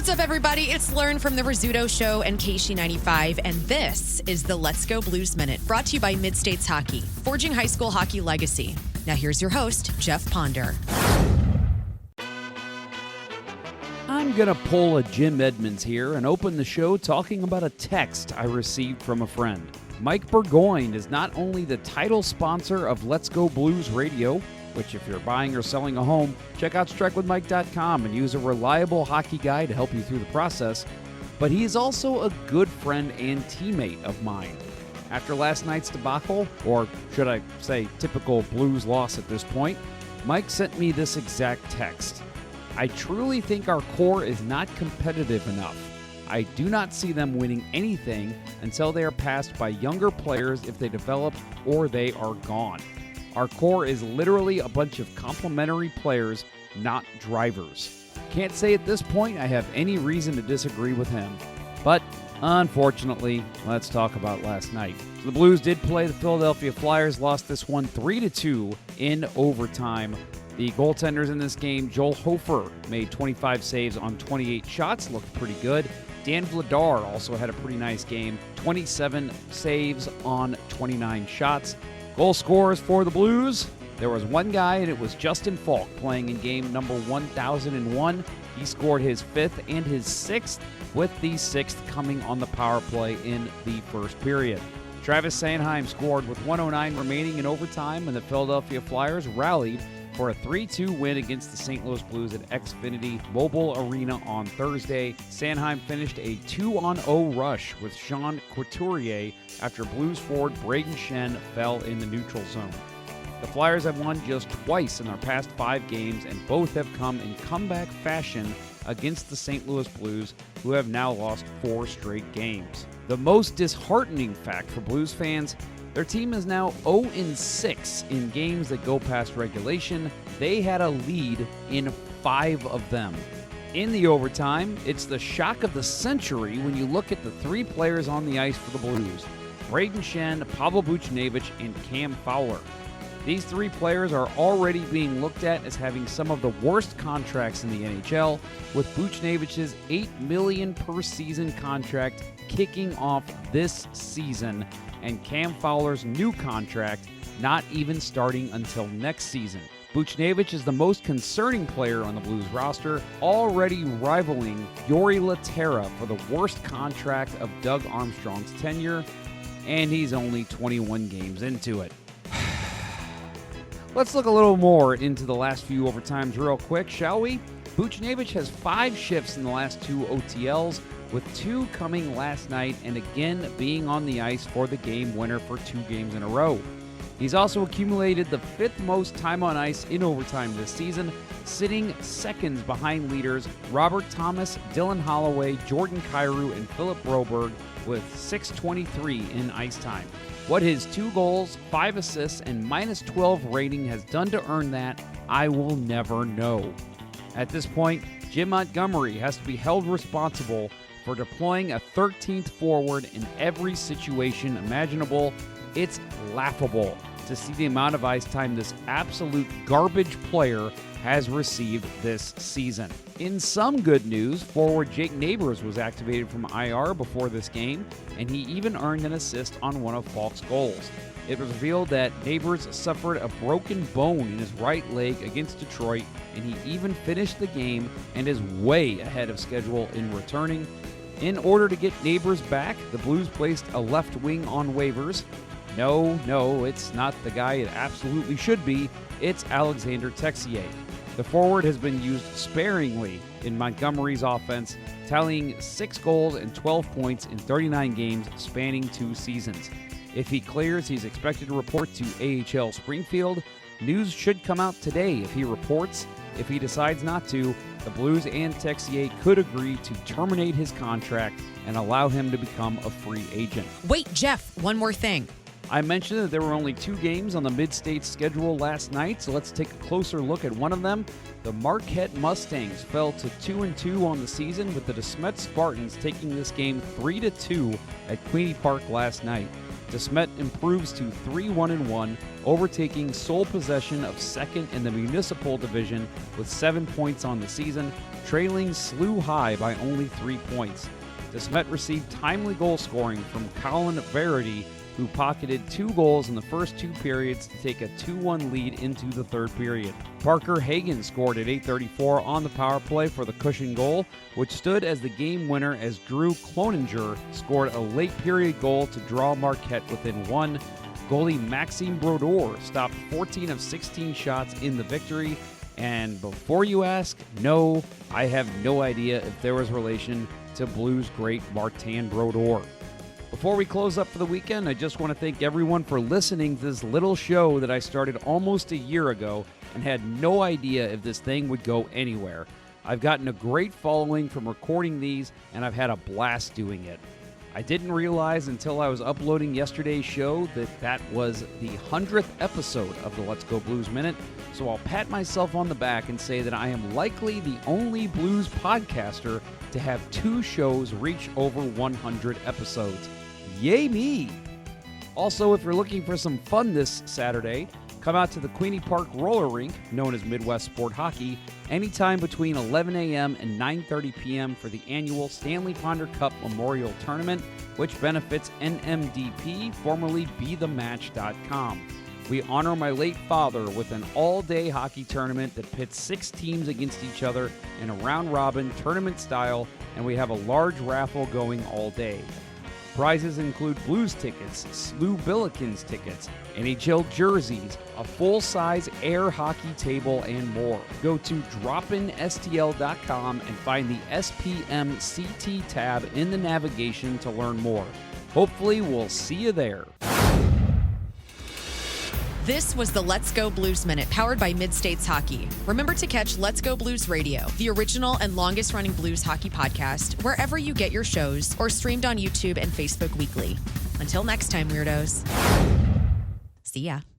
What's up, everybody? It's Lern from the Rizz Show and KC95, and this is the Let's Go Blues Minute, brought to you by Mid-States Hockey, forging high school hockey legacy. Now here's your host, Jeff Ponder. I'm going to pull a Jim Edmonds here and open the show talking about a text I received from a friend. Mike Burgoyne is not only the title sponsor of Let's Go Blues Radio, which if you're buying or selling a home, check out strikewithmike.com and use a reliable hockey guy to help you through the process, but he is also a good friend and teammate of mine. After last night's debacle, or should I say typical Blues loss at this point, Mike sent me this exact text. I truly think our core is not competitive enough. I do not see them winning anything until they are passed by younger players if they develop or they are gone. Our core is literally a bunch of complementary players, not drivers. Can't say at this point I have any reason to disagree with him. But unfortunately, let's talk about last night. So the Blues did play the Philadelphia Flyers, lost this one 3-2 in overtime. The goaltenders in this game, Joel Hofer made 25 saves on 28 shots, looked pretty good. Dan Vladar also had a pretty nice game, 27 saves on 29 shots. Goal scorers for the Blues, there was one guy, and it was Justin Falk playing in game number 1001. He scored his fifth and his sixth, with the sixth coming on the power play in the first period. Travis Sanheim scored with 1:09 remaining in overtime, and the Philadelphia Flyers rallied for a 3-2 win against the St. Louis Blues at Xfinity Mobile Arena on Thursday. Sanheim finished a 2-on-0 rush with Sean Couturier after Blues forward Braden Shen fell in the neutral zone. The Flyers have won just twice in their past 5 games, and both have come in comeback fashion against the St. Louis Blues, who have now lost 4 straight games. The most disheartening fact for Blues fans: their team is now 0-6 in games that go past regulation. They had a lead in 5 of them. In the overtime, it's the shock of the century when you look at the 3 players on the ice for the Blues: Braden Shen, Pavel Buchnevich, and Cam Fowler. These 3 players are already being looked at as having some of the worst contracts in the NHL, with Buchnevich's $8 million per season contract kicking off this season, and Cam Fowler's new contract not even starting until next season. Buchnevich is the most concerning player on the Blues roster, already rivaling Yori Laterra for the worst contract of Doug Armstrong's tenure, and he's only 21 games into it. Let's look a little more into the last few overtimes real quick, shall we? Buchnevich has 5 shifts in the last 2 OTLs, with 2 coming last night and again being on the ice for the game winner for 2 games in a row. He's also accumulated the 5th most time on ice in overtime this season, sitting seconds behind leaders Robert Thomas, Dylan Holloway, Jordan Kyrou, and Philip Broberg with 6:23 in ice time. What his 2 goals, 5 assists, and -12 rating has done to earn that, I will never know. At this point, Jim Montgomery has to be held responsible for deploying a 13th forward in every situation imaginable. It's laughable to see the amount of ice time this absolute garbage player has received this season. In some good news, forward Jake Neighbours was activated from IR before this game, and he even earned an assist on one of Falk's goals. It was revealed that Neighbours suffered a broken bone in his right leg against Detroit, and he even finished the game and is way ahead of schedule in returning. In order to get Neighbours back, the Blues placed a left wing on waivers. No, it's not the guy it absolutely should be. It's Alexander Texier. The forward has been used sparingly in Montgomery's offense, tallying 6 goals and 12 points in 39 games spanning 2 seasons. If he clears, he's expected to report to AHL Springfield. News should come out today if he reports. If he decides not to, the Blues and Texier could agree to terminate his contract and allow him to become a free agent. Wait, Jeff, one more thing. I mentioned that there were only 2 games on the Mid-States schedule last night, so let's take a closer look at one of them. The Marquette Mustangs fell to 2-2 on the season, with the DeSmet Spartans taking this game 3-2 at Queenie Park last night. DeSmet improves to 3-1-1, overtaking sole possession of second in the Municipal Division with 7 points on the season, trailing SLU High by only 3 points. DeSmet received timely goal scoring from Colin Verity, who pocketed 2 goals in the first 2 periods to take a 2-1 lead into the third period. Parker Hagan scored at 8:34 on the power play for the Cushing goal, which stood as the game winner as Drew Cloninger scored a late period goal to draw Marquette within 1. Goalie Maxime Brodeur stopped 14 of 16 shots in the victory. And before you ask, no, I have no idea if there was relation to Blues great Martin Brodeur. Before we close up for the weekend, I just want to thank everyone for listening to this little show that I started almost a year ago and had no idea if this thing would go anywhere. I've gotten a great following from recording these, and I've had a blast doing it. I didn't realize until I was uploading yesterday's show that was the 100th episode of the Let's Go Blues Minute, so I'll pat myself on the back and say that I am likely the only blues podcaster to have 2 shows reach over 100 episodes. Yay me! Also, if you're looking for some fun this Saturday, come out to the Queenie Park roller rink, known as Midwest Sport Hockey, anytime between 11 a.m. and 9:30 p.m. for the annual Stanley Ponder Cup Memorial Tournament, which benefits NMDP, formerly BeTheMatch.com. We honor my late father with an all-day hockey tournament that pits 6 teams against each other in a round-robin tournament style, and we have a large raffle going all day. Prizes include Blues tickets, SLU Billikens tickets, NHL jerseys, a full-size air hockey table, and more. Go to dropinstl.com and find the SPMCT tab in the navigation to learn more. Hopefully, we'll see you there. This was the Let's Go Blues Minute, powered by Mid-States Hockey. Remember to catch Let's Go Blues Radio, the original and longest-running blues hockey podcast, wherever you get your shows, or streamed on YouTube and Facebook weekly. Until next time, weirdos. See ya.